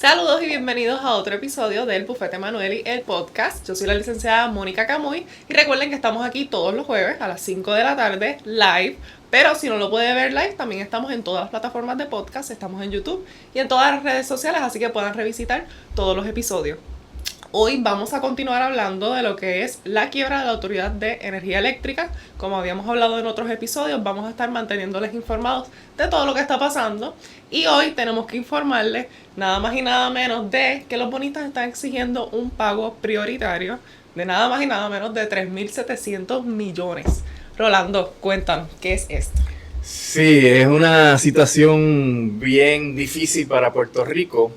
Saludos y bienvenidos a otro episodio del Bufete Manueli, el podcast. Yo soy la licenciada Mónica Camuy y recuerden que estamos aquí todos los jueves a las 5 de la tarde live, pero si no lo puede ver live, también estamos en todas las plataformas de podcast, estamos en YouTube y en todas las redes sociales, así que puedan revisitar todos los episodios. Hoy vamos a continuar hablando de lo que es la quiebra de la Autoridad de Energía Eléctrica. Como habíamos hablado en otros episodios, vamos a estar manteniéndoles informados de todo lo que está pasando. Y hoy tenemos que informarles nada más y nada menos de que los bonistas están exigiendo un pago prioritario de nada más y nada menos de 3.700 millones. Rolando, cuéntanos, ¿qué es esto? Sí, es una situación bien difícil para Puerto Rico,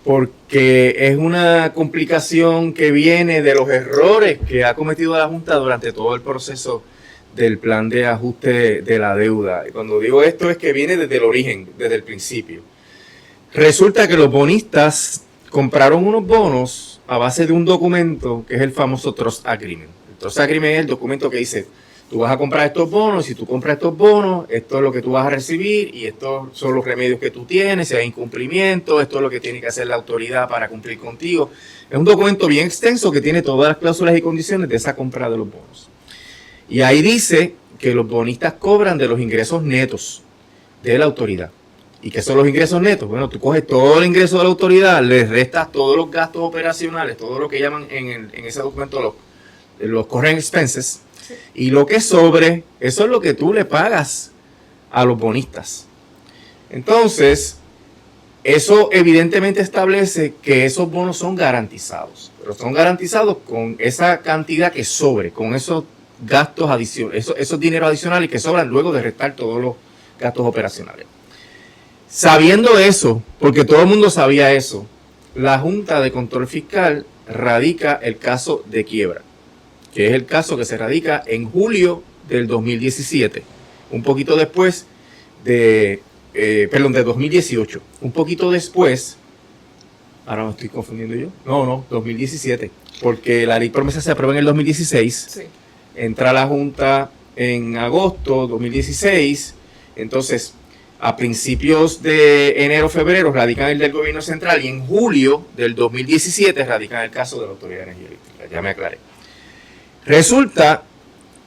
porque es una complicación que viene de los errores que ha cometido la Junta durante todo el proceso del plan de ajuste de la deuda. Y cuando digo esto es que viene desde el origen, desde el principio. Resulta que los bonistas compraron unos bonos a base de un documento que es el famoso Trust Agreement. El Trust Agreement es el documento que dice: tú vas a comprar estos bonos, y si tú compras estos bonos, esto es lo que tú vas a recibir y estos son los remedios que tú tienes, si hay incumplimiento, esto es lo que tiene que hacer la autoridad para cumplir contigo. Es un documento bien extenso que tiene todas las cláusulas y condiciones de esa compra de los bonos. Y ahí dice que los bonistas cobran de los ingresos netos de la autoridad. ¿Y qué son los ingresos netos? Bueno, tú coges todo el ingreso de la autoridad, le restas todos los gastos operacionales, todo lo que llaman en ese documento los current expenses. Y lo que sobre, eso es lo que tú le pagas a los bonistas. Entonces, eso evidentemente establece que esos bonos son garantizados. Pero son garantizados con esa cantidad que sobre, con esos gastos adicionales, esos dineros adicionales que sobran luego de restar todos los gastos operacionales. Sabiendo eso, porque todo el mundo sabía eso, la Junta de Control Fiscal radica el caso de quiebra, que es el caso que se radica en julio del 2017, un poquito después de 2018, un poquito después, ahora me estoy confundiendo yo, no, 2017, porque la ley promesa se aprueba en el 2016, sí. Entra la Junta en agosto 2016, entonces a principios de enero-febrero radican el del gobierno central y en julio del 2017 radican el caso de la Autoridad de Energía Eléctrica, ya me aclaré. Resulta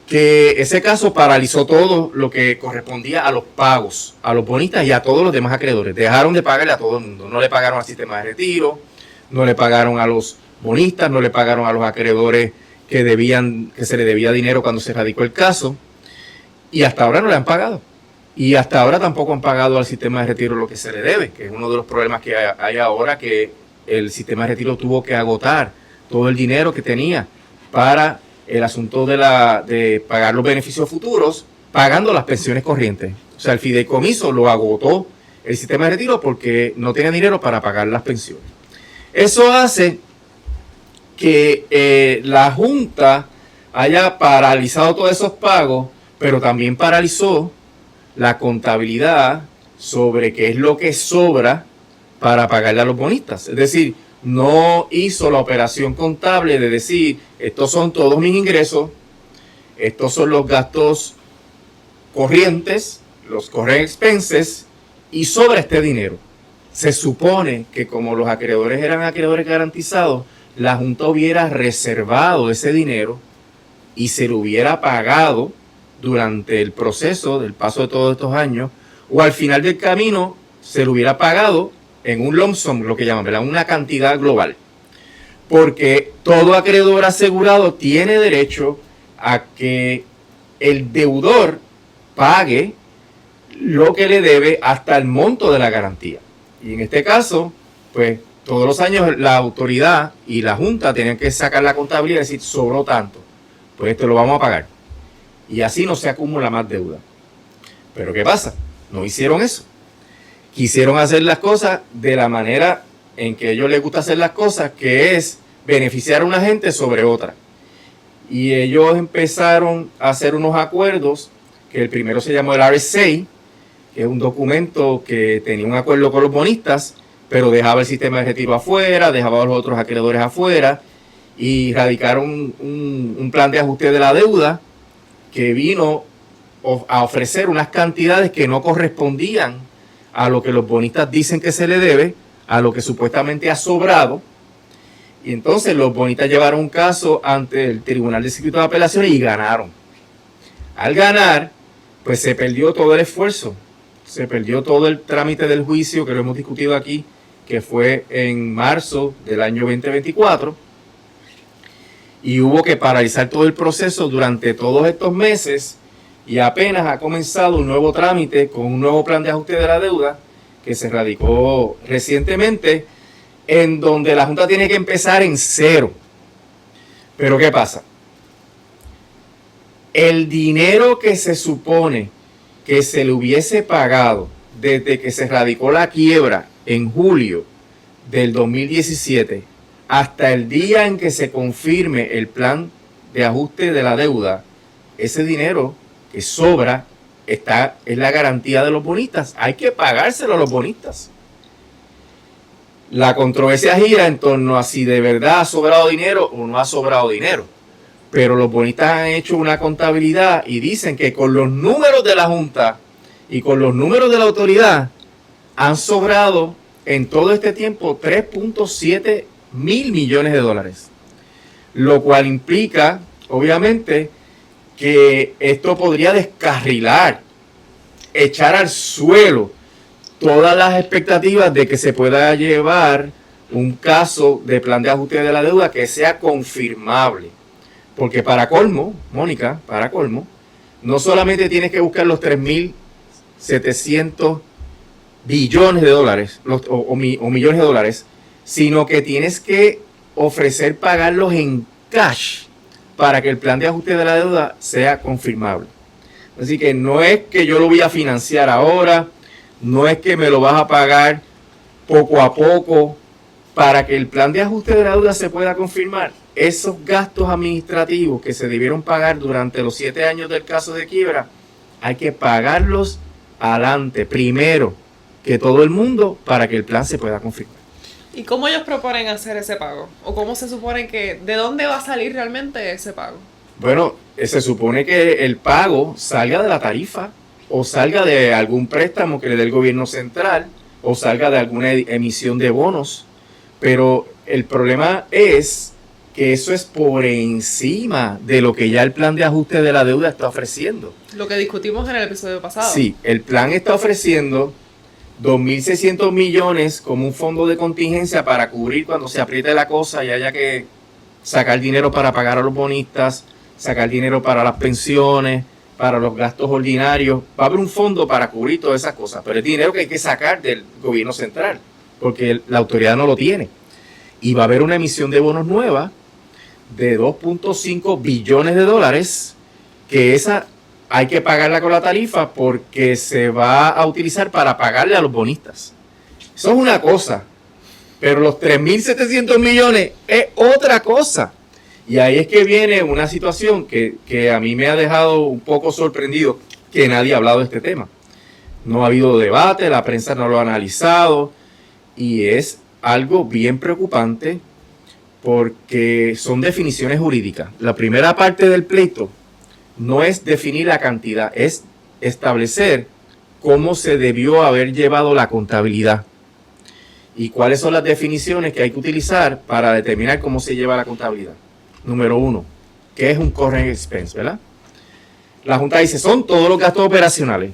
que ese caso paralizó todo lo que correspondía a los pagos, a los bonistas y a todos los demás acreedores. Dejaron de pagarle a todo el mundo. No le pagaron al sistema de retiro, no le pagaron a los bonistas, no le pagaron a los acreedores que se le debía dinero cuando se radicó el caso. Y hasta ahora no le han pagado. Y hasta ahora tampoco han pagado al sistema de retiro lo que se le debe, que es uno de los problemas que hay ahora, que el sistema de retiro tuvo que agotar todo el dinero que tenía para el asunto de pagar los beneficios futuros, pagando las pensiones corrientes. O sea, el fideicomiso lo agotó el sistema de retiro porque no tenía dinero para pagar las pensiones. Eso hace que la Junta haya paralizado todos esos pagos, pero también paralizó la contabilidad sobre qué es lo que sobra para pagarle a los bonistas. Es decir, no hizo la operación contable de decir: estos son todos mis ingresos, estos son los gastos corrientes, los current expenses, y sobra este dinero. Se supone que como los acreedores eran acreedores garantizados, la Junta hubiera reservado ese dinero y se lo hubiera pagado durante el proceso del paso de todos estos años, o al final del camino se lo hubiera pagado en un lump sum, lo que llaman, ¿verdad?, una cantidad global. Porque todo acreedor asegurado tiene derecho a que el deudor pague lo que le debe hasta el monto de la garantía. Y en este caso, pues todos los años la autoridad y la Junta tenían que sacar la contabilidad y decir: sobró tanto, pues esto lo vamos a pagar. Y así no se acumula más deuda. Pero ¿qué pasa? No hicieron eso. Quisieron hacer las cosas de la manera en que a ellos les gusta hacer las cosas, que es beneficiar a una gente sobre otra. Y ellos empezaron a hacer unos acuerdos, que el primero se llamó el RSA, que es un documento que tenía un acuerdo con los bonistas, pero dejaba el sistema de retiro afuera, dejaba a los otros acreedores afuera, y radicaron un plan de ajuste de la deuda que vino a ofrecer unas cantidades que no correspondían a lo que los bonistas dicen que se le debe a lo que supuestamente ha sobrado. Y entonces los bonistas llevaron un caso ante el Tribunal de Circuito de Apelaciones y ganaron. Al ganar, pues se perdió todo el esfuerzo, se perdió todo el trámite del juicio que lo hemos discutido aquí, que fue en marzo del año 2024, y hubo que paralizar todo el proceso durante todos estos meses, y apenas ha comenzado un nuevo trámite con un nuevo plan de ajuste de la deuda que se radicó recientemente, en donde la Junta tiene que empezar en cero. Pero ¿qué pasa? El dinero que se supone que se le hubiese pagado desde que se radicó la quiebra en julio del 2017 hasta el día en que se confirme el plan de ajuste de la deuda, ese dinero que sobra es la garantía de los bonistas. Hay que pagárselo a los bonistas. La controversia gira en torno a si de verdad ha sobrado dinero o no ha sobrado dinero. Pero los bonistas han hecho una contabilidad y dicen que con los números de la Junta y con los números de la autoridad han sobrado en todo este tiempo 3.7 mil millones de dólares. Lo cual implica, obviamente, que esto podría descarrilar, echar al suelo todas las expectativas de que se pueda llevar un caso de plan de ajuste de la deuda que sea confirmable. Porque para colmo, Mónica, para colmo, no solamente tienes que buscar los 3.700 billones de dólares o millones de dólares, sino que tienes que ofrecer pagarlos en cash para que el plan de ajuste de la deuda sea confirmable. Así que no es que yo lo voy a financiar ahora, no es que me lo vas a pagar poco a poco para que el plan de ajuste de la deuda se pueda confirmar. Esos gastos administrativos que se debieron pagar durante los 7 años del caso de quiebra, hay que pagarlos adelante, primero que todo el mundo, para que el plan se pueda confirmar. ¿Y cómo ellos proponen hacer ese pago? ¿O cómo se supone que, de dónde va a salir realmente ese pago? Bueno, se supone que el pago salga de la tarifa, o salga de algún préstamo que le dé el gobierno central, o salga de alguna emisión de bonos. Pero el problema es que eso es por encima de lo que ya el plan de ajuste de la deuda está ofreciendo. Lo que discutimos en el episodio pasado. Sí, el plan está ofreciendo 2.600 millones como un fondo de contingencia para cubrir cuando se apriete la cosa y haya que sacar dinero para pagar a los bonistas, sacar dinero para las pensiones, para los gastos ordinarios. Va a haber un fondo para cubrir todas esas cosas, pero es dinero que hay que sacar del gobierno central, porque la autoridad no lo tiene. Y va a haber una emisión de bonos nueva de 2.5 billones de dólares, que esa hay que pagarla con la tarifa porque se va a utilizar para pagarle a los bonistas. Eso es una cosa, pero los 3.700 millones es otra cosa. Y ahí es que viene una situación que a mí me ha dejado un poco sorprendido, que nadie ha hablado de este tema. No ha habido debate, la prensa no lo ha analizado, y es algo bien preocupante porque son definiciones jurídicas. La primera parte del pleito no es definir la cantidad, es establecer cómo se debió haber llevado la contabilidad y cuáles son las definiciones que hay que utilizar para determinar cómo se lleva la contabilidad. Número 1, ¿qué es un current expense, verdad? La Junta dice, son todos los gastos operacionales,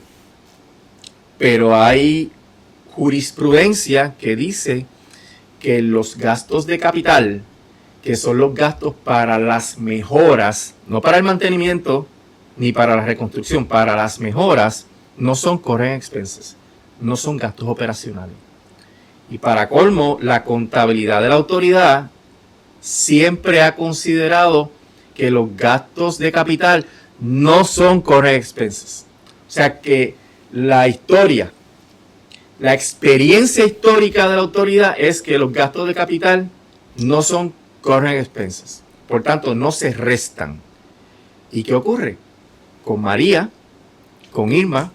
pero hay jurisprudencia que dice que los gastos de capital, que son los gastos para las mejoras, no para el mantenimiento ni para la reconstrucción, para las mejoras, no son current expenses, no son gastos operacionales. Y para colmo, la contabilidad de la autoridad siempre ha considerado que los gastos de capital no son current expenses. O sea que la historia, la experiencia histórica de la autoridad es que los gastos de capital no son current expenses. Por tanto, no se restan. ¿Y qué ocurre? Con María, con Irma,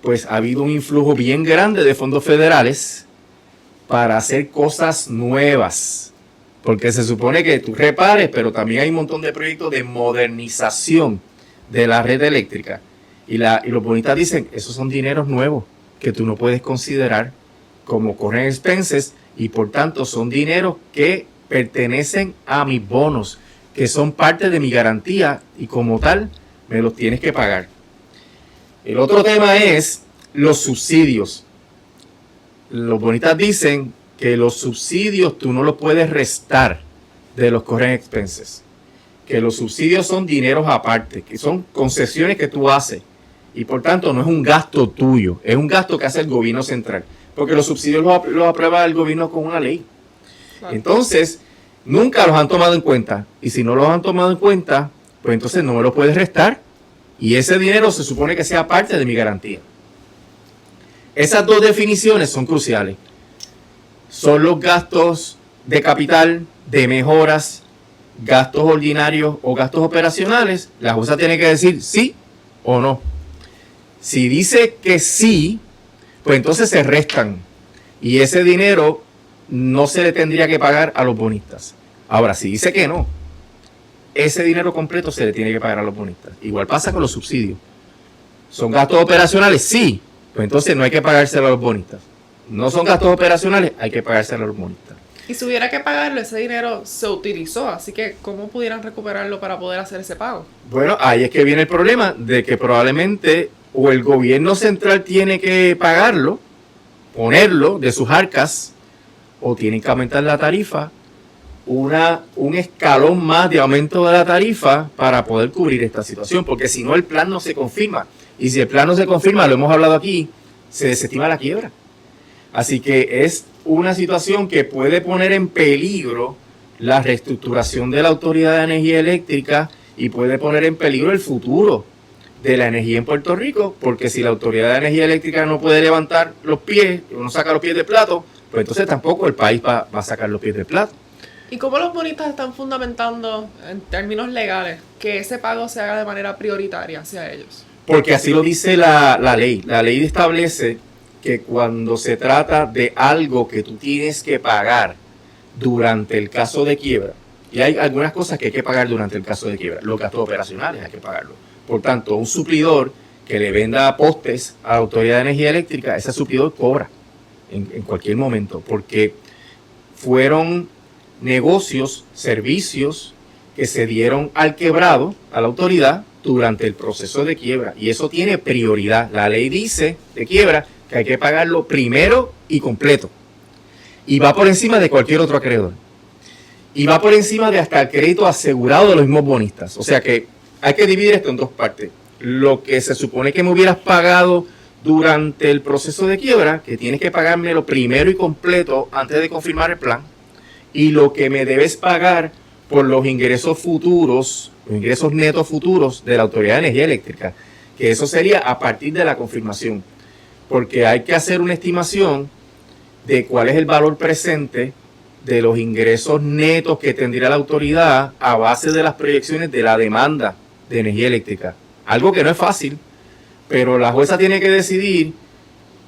pues ha habido un influjo bien grande de fondos federales para hacer cosas nuevas. Porque se supone que tú repares, pero también hay un montón de proyectos de modernización de la red eléctrica. Y los bonistas dicen, esos son dineros nuevos que tú no puedes considerar como current expenses y por tanto son dineros que pertenecen a mis bonos, que son parte de mi garantía y como tal me los tienes que pagar. El otro tema es los subsidios. Los bonistas dicen que los subsidios tú no los puedes restar de los current expenses, que los subsidios son dineros aparte, que son concesiones que tú haces y por tanto no es un gasto tuyo, es un gasto que hace el gobierno central, porque los subsidios los aprueba el gobierno con una ley. Entonces, nunca los han tomado en cuenta y si no los han tomado en cuenta, pues entonces no me lo puedes restar y ese dinero se supone que sea parte de mi garantía. Esas dos definiciones son cruciales. Son los gastos de capital, de mejoras, gastos ordinarios o gastos operacionales. La jueza tiene que decir sí o no. Si dice que sí, pues entonces se restan y ese dinero no se le tendría que pagar a los bonistas. Ahora, si dice que no, ese dinero completo se le tiene que pagar a los bonistas. Igual pasa con los subsidios. ¿Son gastos operacionales? Sí. Pues entonces no hay que pagárselo a los bonistas. No son gastos operacionales, hay que pagárselo a los bonistas. Y si hubiera que pagarlo, ese dinero se utilizó, así que ¿cómo pudieran recuperarlo para poder hacer ese pago? Bueno, ahí es que viene el problema de que probablemente o el gobierno central tiene que pagarlo, ponerlo de sus arcas, o tienen que aumentar la tarifa, un escalón más de aumento de la tarifa para poder cubrir esta situación, porque si no el plan no se confirma. Y si el plan no se confirma, lo hemos hablado aquí, se desestima la quiebra. Así que es una situación que puede poner en peligro la reestructuración de la Autoridad de Energía Eléctrica y puede poner en peligro el futuro de la energía en Puerto Rico, porque si la Autoridad de Energía Eléctrica no puede levantar los pies, no saca los pies del plato, pues entonces tampoco el país va a sacar los pies del plato. ¿Y cómo los bonistas están fundamentando, en términos legales, que ese pago se haga de manera prioritaria hacia ellos? Porque así lo dice la ley. La ley establece que cuando se trata de algo que tú tienes que pagar durante el caso de quiebra, y hay algunas cosas que hay que pagar durante el caso de quiebra, los gastos operacionales hay que pagarlo. Por tanto, un suplidor que le venda postes a la Autoridad de Energía Eléctrica, ese suplidor cobra en cualquier momento, porque fueron negocios, servicios que se dieron al quebrado, a la autoridad, durante el proceso de quiebra. Y eso tiene prioridad. La ley dice de quiebra que hay que pagarlo primero y completo. Y va por encima de cualquier otro acreedor. Y va por encima de hasta el crédito asegurado de los mismos bonistas. O sea que hay que dividir esto en dos partes. Lo que se supone que me hubieras pagado durante el proceso de quiebra, que tienes que pagármelo primero y completo antes de confirmar el plan. Y lo que me debes pagar por los ingresos futuros, los ingresos netos futuros de la Autoridad de Energía Eléctrica, que eso sería a partir de la confirmación, porque hay que hacer una estimación de cuál es el valor presente de los ingresos netos que tendría la autoridad a base de las proyecciones de la demanda de energía eléctrica. Algo que no es fácil, pero la jueza tiene que decidir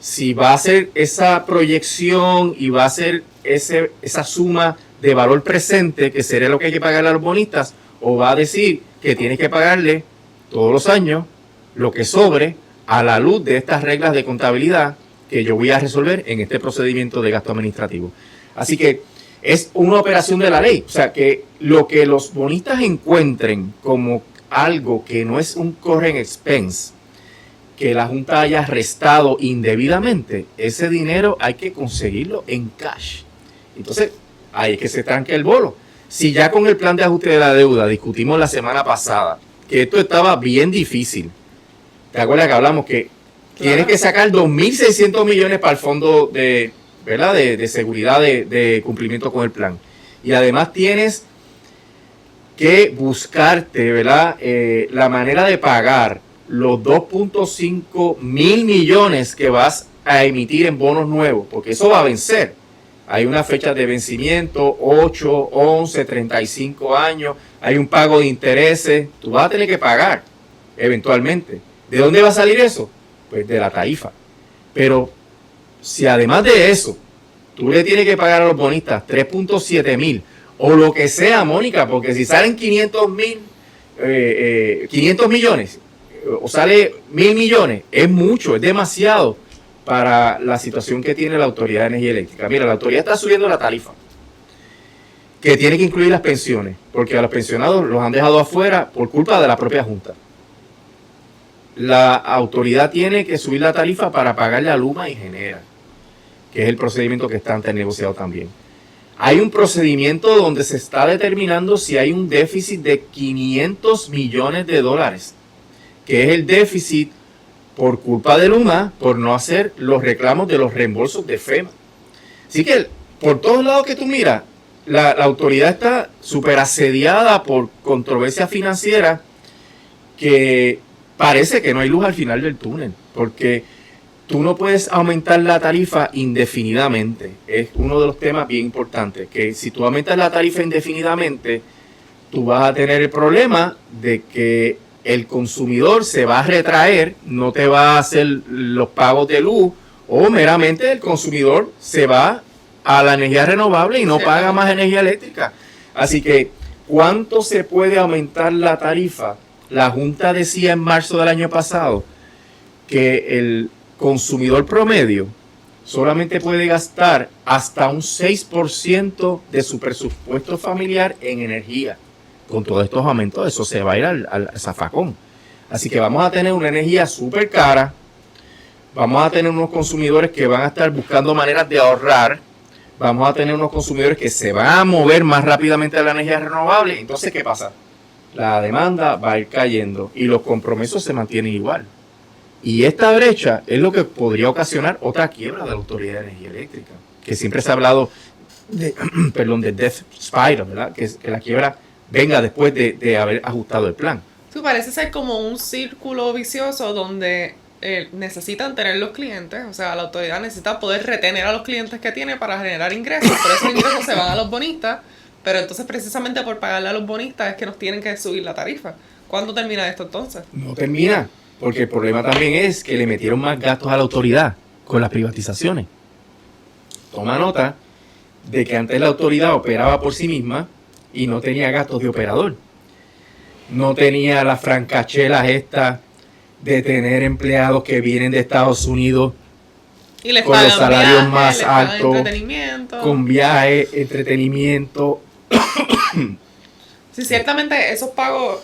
si va a hacer esa proyección y va a hacer esa suma de valor presente, que sería lo que hay que pagarle a los bonistas, o va a decir que tienes que pagarle todos los años lo que sobre a la luz de estas reglas de contabilidad que yo voy a resolver en este procedimiento de gasto administrativo. Así que es una operación de la ley. O sea, que lo que los bonistas encuentren como algo que no es un current expense, que la Junta haya restado indebidamente, ese dinero hay que conseguirlo en cash. Entonces, ahí es que se tranca el bolo. Si ya con el plan de ajuste de la deuda discutimos la semana pasada que esto estaba bien difícil, ¿te acuerdas que hablamos que tienes que sacar 2.600 millones para el fondo de, ¿verdad?, de seguridad de cumplimiento con el plan? Y además tienes que buscarte, ¿verdad?, la manera de pagar los 2.5 mil millones que vas a emitir en bonos nuevos, porque eso va a vencer. Hay una fecha de vencimiento, 8, 11, 35 años, hay un pago de intereses, tú vas a tener que pagar eventualmente. ¿De dónde va a salir eso? Pues de la tarifa. Pero si además de eso, tú le tienes que pagar a los bonistas 3.7 mil, o lo que sea, Mónica, porque si salen 500 millones, o sale 1.000 millones, es mucho, es demasiado para la situación que tiene la Autoridad de Energía Eléctrica. Mira, la autoridad está subiendo la tarifa, que tiene que incluir las pensiones, porque a los pensionados los han dejado afuera por culpa de la propia Junta. La autoridad tiene que subir la tarifa para pagarle a Luma y Genera, que es el procedimiento que está ante negociado también. Hay un procedimiento donde se está determinando si hay un déficit de $500 millones, que es el déficit por culpa de Luma, por no hacer los reclamos de los reembolsos de FEMA. Así que por todos lados que tú miras, la autoridad está súper asediada por controversias financieras que parece que no hay luz al final del túnel, porque tú no puedes aumentar la tarifa indefinidamente. Es uno de los temas bien importantes, que si tú aumentas la tarifa indefinidamente, tú vas a tener el problema de que el consumidor se va a retraer, no te va a hacer los pagos de luz, o meramente el consumidor se va a la energía renovable y no paga más energía eléctrica. Así que, ¿cuánto se puede aumentar la tarifa? La Junta decía en marzo del año pasado que el consumidor promedio solamente puede gastar hasta un 6% de su presupuesto familiar en energía. Con todos estos aumentos, eso se va a ir al zafacón. Así que vamos a tener una energía súper cara, vamos a tener unos consumidores que van a estar buscando maneras de ahorrar, vamos a tener unos consumidores que se van a mover más rápidamente a la energía renovable. Entonces, ¿qué pasa? La demanda va a ir cayendo y los compromisos se mantienen igual. Y esta brecha es lo que podría ocasionar otra quiebra de la Autoridad de Energía Eléctrica, que siempre se ha hablado de, de death spiral, ¿verdad? Que la quiebra venga después de haber ajustado el plan. Sí, parece ser como un círculo vicioso donde necesitan tener los clientes, o sea, la autoridad necesita poder retener a los clientes que tiene para generar ingresos, por esos ingresos se van a los bonistas, pero entonces precisamente por pagarle a los bonistas es que nos tienen que subir la tarifa. ¿Cuándo termina esto entonces? No termina, porque el problema también es que le metieron más gastos a la autoridad con las privatizaciones. Toma nota de que antes la autoridad operaba por sí misma y no tenía gastos de operador. No tenía las francachelas estas de tener empleados que vienen de Estados Unidos y les con los salarios viajes, más altos, con viajes, entretenimiento. Sí, ciertamente esos pagos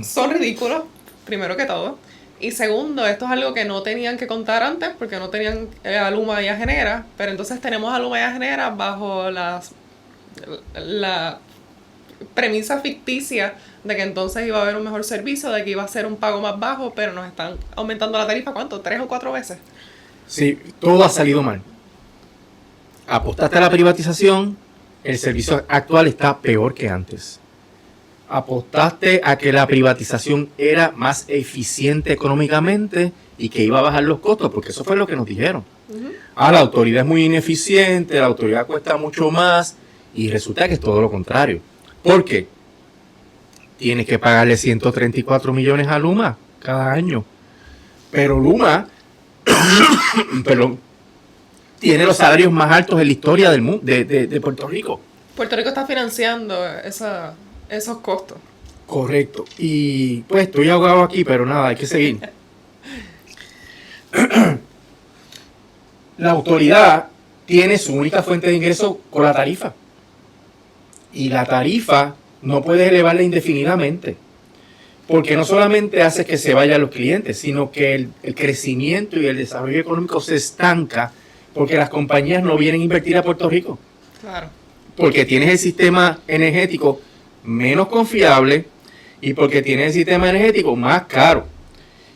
son ridículos, primero que todo. Y segundo, esto es algo que no tenían que contar antes porque no tenían a Luma y a Genera, pero entonces tenemos a Luma y a Genera bajo la premisa ficticia de que entonces iba a haber un mejor servicio, de que iba a ser un pago más bajo, pero nos están aumentando la tarifa, ¿cuánto? 3 o 4 veces. Sí, todo ha salido mal. Apostaste a la privatización, el servicio actual está peor que antes. Apostaste a que la privatización era más eficiente económicamente y que iba a bajar los costos, porque eso fue lo que nos dijeron. La autoridad es muy ineficiente, la autoridad cuesta mucho más, y resulta que es todo lo contrario. ¿Por qué? Tienes que pagarle 134 millones a Luma cada año. Pero Luma tiene los salarios más altos en la historia del mundo, de Puerto Rico. Puerto Rico está financiando esos costos. Correcto. Y pues estoy ahogado aquí, pero nada, hay que seguir. La autoridad tiene su única fuente de ingreso con la tarifa. Y la tarifa no puedes elevarla indefinidamente, porque no solamente hace que se vayan los clientes, sino que el crecimiento y el desarrollo económico se estanca porque las compañías no vienen a invertir a Puerto Rico. Claro. Porque tienes el sistema energético menos confiable y porque tienes el sistema energético más caro.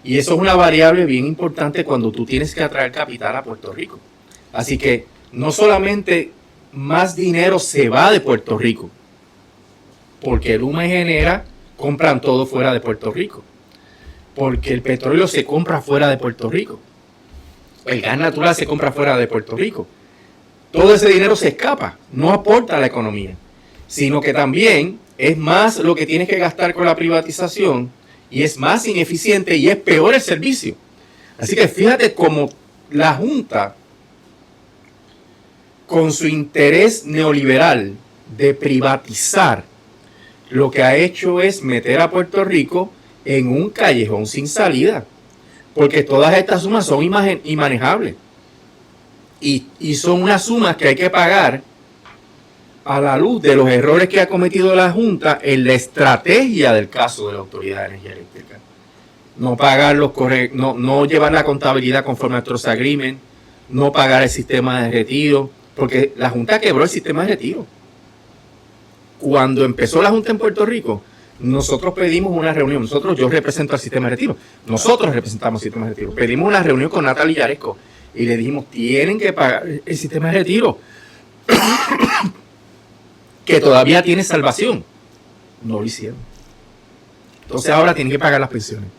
Y eso es una variable bien importante cuando tú tienes que atraer capital a Puerto Rico. Así que no solamente más dinero se va de Puerto Rico, porque Luma y Genera compran todo fuera de Puerto Rico, porque el petróleo se compra fuera de Puerto Rico, el gas natural se compra fuera de Puerto Rico. Todo ese dinero se escapa, no aporta a la economía, sino que también es más lo que tienes que gastar con la privatización y es más ineficiente y es peor el servicio. Así que fíjate cómo la Junta, con su interés neoliberal de privatizar, lo que ha hecho es meter a Puerto Rico en un callejón sin salida, porque todas estas sumas son inmanejables. y hizo unas sumas que hay que pagar a la luz de los errores que ha cometido la Junta en la estrategia del caso de la Autoridad de Energía Eléctrica. No pagar no llevar la contabilidad conforme a Trust Agreement, no pagar el sistema de retiro, porque la Junta quebró el sistema de retiro. Cuando empezó la Junta en Puerto Rico, nosotros pedimos una reunión. Yo represento al sistema de retiro. Nosotros representamos el sistema de retiro. Pedimos una reunión con Natalie Yaresco y le dijimos, tienen que pagar el sistema de retiro, que todavía tiene salvación. No lo hicieron. Entonces ahora tienen que pagar las pensiones.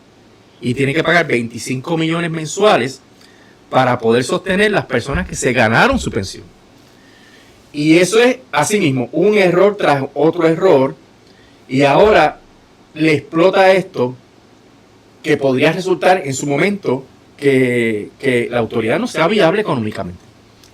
Y tienen que pagar 25 millones mensuales para poder sostener las personas que se ganaron su pensión. Y eso es, asimismo, un error tras otro error. Y ahora le explota esto, que podría resultar en su momento que la autoridad no sea viable económicamente.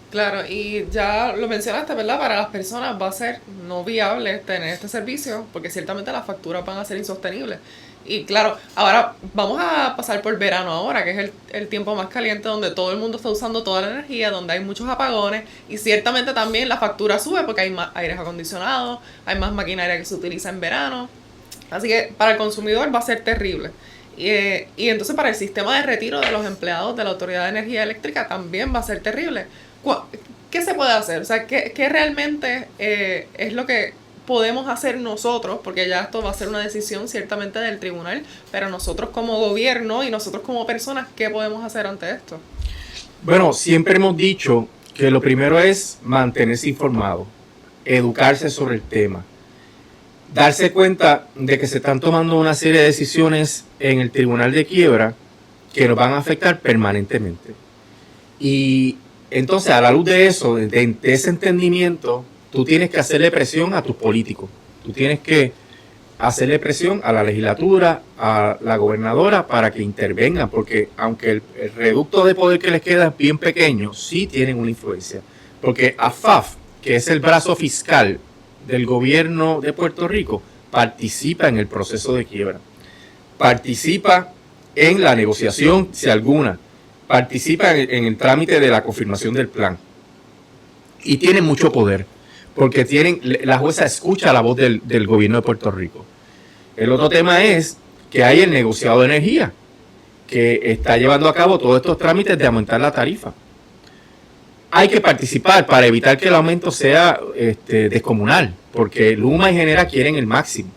Claro, y ya lo mencionaste, ¿verdad? Para las personas va a ser no viable tener este servicio, porque ciertamente las facturas van a ser insostenibles. Y claro, ahora vamos a pasar por verano ahora, que es el tiempo más caliente, donde todo el mundo está usando toda la energía, donde hay muchos apagones, y ciertamente también la factura sube porque hay más aires acondicionados, hay más maquinaria que se utiliza en verano. Así que para el consumidor va a ser terrible. Y entonces para el sistema de retiro de los empleados de la Autoridad de Energía Eléctrica también va a ser terrible. ¿Qué se puede hacer? O sea, ¿qué realmente es lo que podemos hacer nosotros? Porque ya esto va a ser una decisión ciertamente del tribunal, pero nosotros como gobierno y nosotros como personas, ¿qué podemos hacer ante esto? Bueno, siempre hemos dicho que lo primero es mantenerse informado, educarse sobre el tema, darse cuenta de que se están tomando una serie de decisiones en el tribunal de quiebra que nos van a afectar permanentemente. Y entonces, a la luz de eso, de ese entendimiento, tú tienes que hacerle presión a tus políticos. Tú tienes que hacerle presión a la legislatura, a la gobernadora, para que intervengan, porque aunque el reducto de poder que les queda es bien pequeño, sí tienen una influencia. Porque AFAF, que es el brazo fiscal del gobierno de Puerto Rico, participa en el proceso de quiebra. Participa en la negociación, si alguna. Participa en el trámite de la confirmación del plan. Y tienen mucho poder, porque la jueza escucha la voz del gobierno de Puerto Rico. El otro tema es que hay el negociado de energía, que está llevando a cabo todos estos trámites de aumentar la tarifa. Hay que participar para evitar que el aumento sea descomunal, porque Luma y Genera quieren el máximo.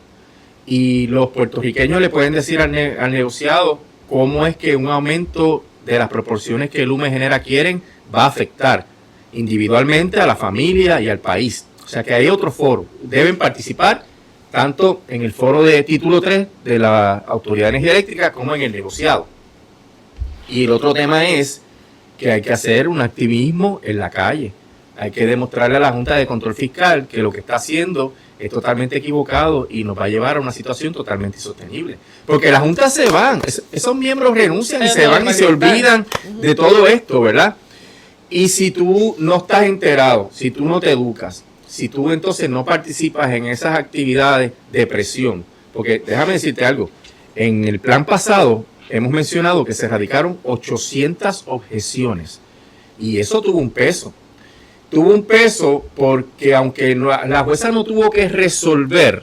Y los puertorriqueños le pueden decir al negociado cómo es que un aumento de las proporciones que Luma y Genera quieren va a afectar individualmente a la familia y al país. O sea que hay otro foro. Deben participar tanto en el foro de título 3 de la Autoridad de Energía Eléctrica como en el negociado. Y el otro tema es que hay que hacer un activismo en la calle. Hay que demostrarle a la Junta de Control Fiscal que lo que está haciendo es totalmente equivocado y nos va a llevar a una situación totalmente insostenible. Porque las juntas se van, esos miembros renuncian y se van y se olvidan de todo esto, ¿verdad? Y si tú no estás enterado, si tú no te educas, si tú entonces no participas en esas actividades de presión, porque déjame decirte algo, en el plan pasado hemos mencionado que se radicaron 800 objeciones y eso tuvo un peso. Tuvo un peso porque aunque la jueza no tuvo que resolver,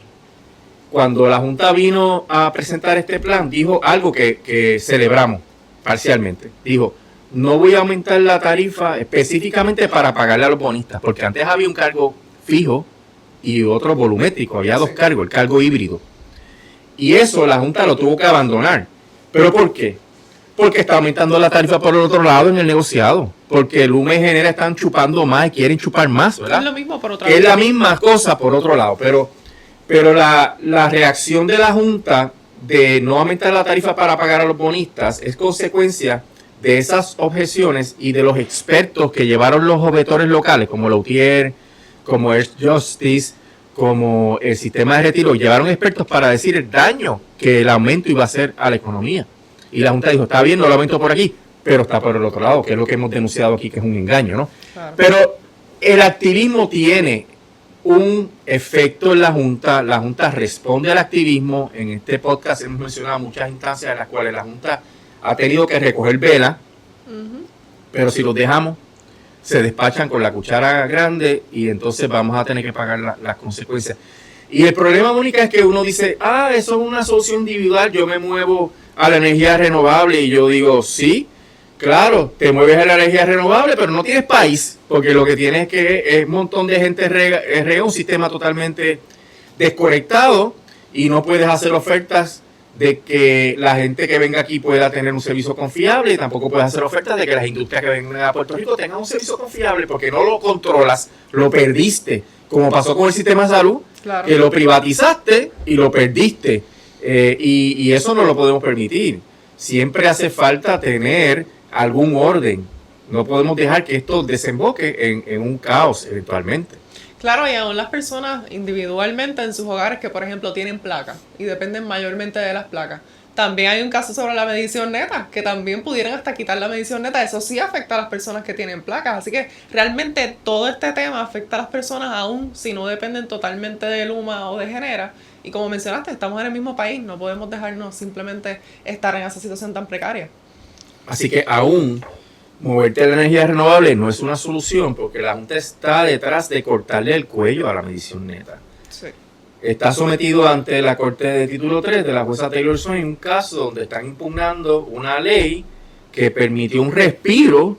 cuando la Junta vino a presentar este plan, dijo algo que celebramos parcialmente. Dijo, no voy a aumentar la tarifa específicamente para pagarle a los bonistas, porque antes había un cargo fijo y otro volumétrico, había dos cargos, el cargo híbrido. Y eso la Junta lo tuvo que abandonar. ¿Pero por qué? Porque está aumentando la tarifa por el otro lado en el negociado. Porque Luma y Genera están chupando más y quieren chupar más, ¿verdad? Es lo mismo por otro lado. Es la misma cosa por otro lado. Pero la reacción de la Junta de no aumentar la tarifa para pagar a los bonistas es consecuencia de esas objeciones y de los expertos que llevaron los objetores locales, como Lautier, como Earth Justice, como el sistema de retiro, llevaron expertos para decir el daño que el aumento iba a hacer a la economía. Y la Junta dijo, está bien, no lo aumento por aquí, pero está por el otro lado, que es lo que hemos denunciado aquí, que es un engaño, ¿no? Claro. Pero el activismo tiene un efecto en la Junta responde al activismo. En este podcast hemos mencionado muchas instancias en las cuales la Junta ha tenido que recoger vela, pero si los dejamos, se despachan con la cuchara grande y entonces vamos a tener que pagar las consecuencias. Y el problema, Mónica, es que uno dice, eso es una solución individual, yo me muevo a la energía renovable, y yo digo, sí, claro, te mueves a la energía renovable, pero no tienes país, porque lo que tienes es que un montón de gente rega un sistema totalmente desconectado y no puedes hacer ofertas de que la gente que venga aquí pueda tener un servicio confiable, y tampoco puedes hacer ofertas de que las industrias que vengan a Puerto Rico tengan un servicio confiable, porque no lo controlas, lo perdiste, como pasó con el sistema de salud, claro, que lo privatizaste y lo perdiste, y eso no lo podemos permitir. Siempre hace falta tener algún orden, no podemos dejar que esto desemboque en un caos eventualmente. Claro, y aún las personas individualmente en sus hogares que, por ejemplo, tienen placas y dependen mayormente de las placas. También hay un caso sobre la medición neta, que también pudieran hasta quitar la medición neta. Eso sí afecta a las personas que tienen placas. Así que realmente todo este tema afecta a las personas aún si no dependen totalmente de Luma o de Genera. Y como mencionaste, estamos en el mismo país, no podemos dejarnos simplemente estar en esa situación tan precaria. Así que aún moverte a la energía renovable no es una solución, porque la Junta está detrás de cortarle el cuello a la medición neta. Sí. Está sometido ante la Corte de Título 3 de la jueza Taylor Swain un caso donde están impugnando una ley que permitió un respiro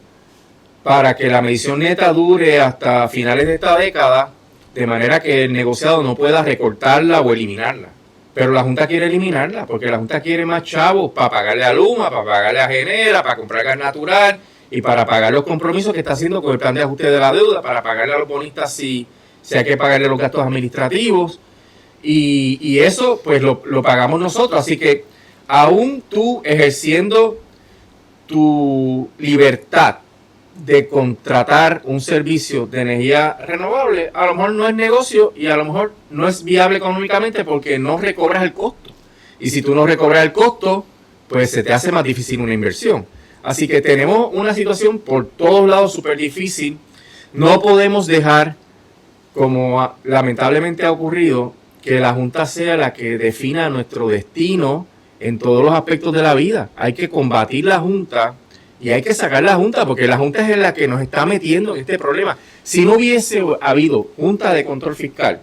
para que la medición neta dure hasta finales de esta década, de manera que el negociado no pueda recortarla o eliminarla. Pero la Junta quiere eliminarla, porque la Junta quiere más chavos para pagarle a Luma, para pagarle a Genera, para comprar gas natural, y para pagar los compromisos que está haciendo con el plan de ajuste de la deuda, para pagarle a los bonistas si hay que pagarle los gastos administrativos, y eso pues lo pagamos nosotros. Así que aún tú ejerciendo tu libertad de contratar un servicio de energía renovable, a lo mejor no es negocio y a lo mejor no es viable económicamente porque no recobras el costo. Y si tú no recobras el costo, pues se te hace más difícil una inversión. Así que tenemos una situación por todos lados súper difícil. No podemos dejar, como lamentablemente ha ocurrido, que la Junta sea la que defina nuestro destino en todos los aspectos de la vida. Hay que combatir la Junta y hay que sacar la Junta, porque la Junta es la que nos está metiendo en este problema. Si no hubiese habido Junta de Control Fiscal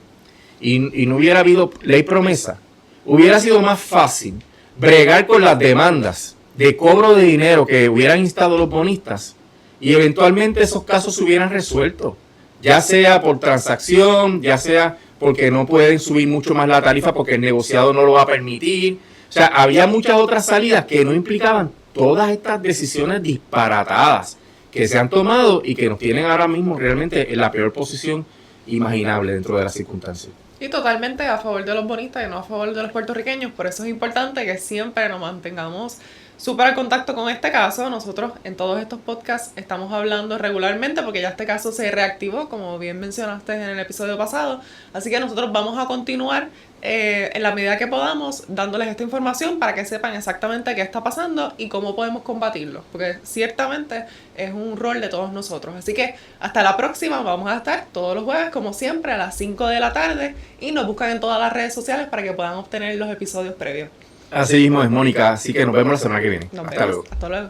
y no hubiera habido ley promesa, hubiera sido más fácil bregar con las demandas de cobro de dinero que hubieran instado los bonistas, y eventualmente esos casos se hubieran resuelto, ya sea por transacción, ya sea porque no pueden subir mucho más la tarifa porque el negociado no lo va a permitir. O sea, había muchas otras salidas que no implicaban todas estas decisiones disparatadas que se han tomado y que nos tienen ahora mismo realmente en la peor posición imaginable dentro de las circunstancias. Y totalmente a favor de los bonistas y no a favor de los puertorriqueños. Por eso es importante que siempre nos mantengamos súper en contacto con este caso. Nosotros en todos estos podcasts estamos hablando regularmente porque ya este caso se reactivó, como bien mencionaste en el episodio pasado. Así que nosotros vamos a continuar en la medida que podamos dándoles esta información para que sepan exactamente qué está pasando y cómo podemos combatirlo. Porque ciertamente es un rol de todos nosotros. Así que hasta la próxima. Vamos a estar todos los jueves, como siempre, a las 5 de la tarde. Y nos buscan en todas las redes sociales para que puedan obtener los episodios previos. Así mismo es, Mónica. Así que nos vemos la semana que viene. Hasta luego. Hasta luego.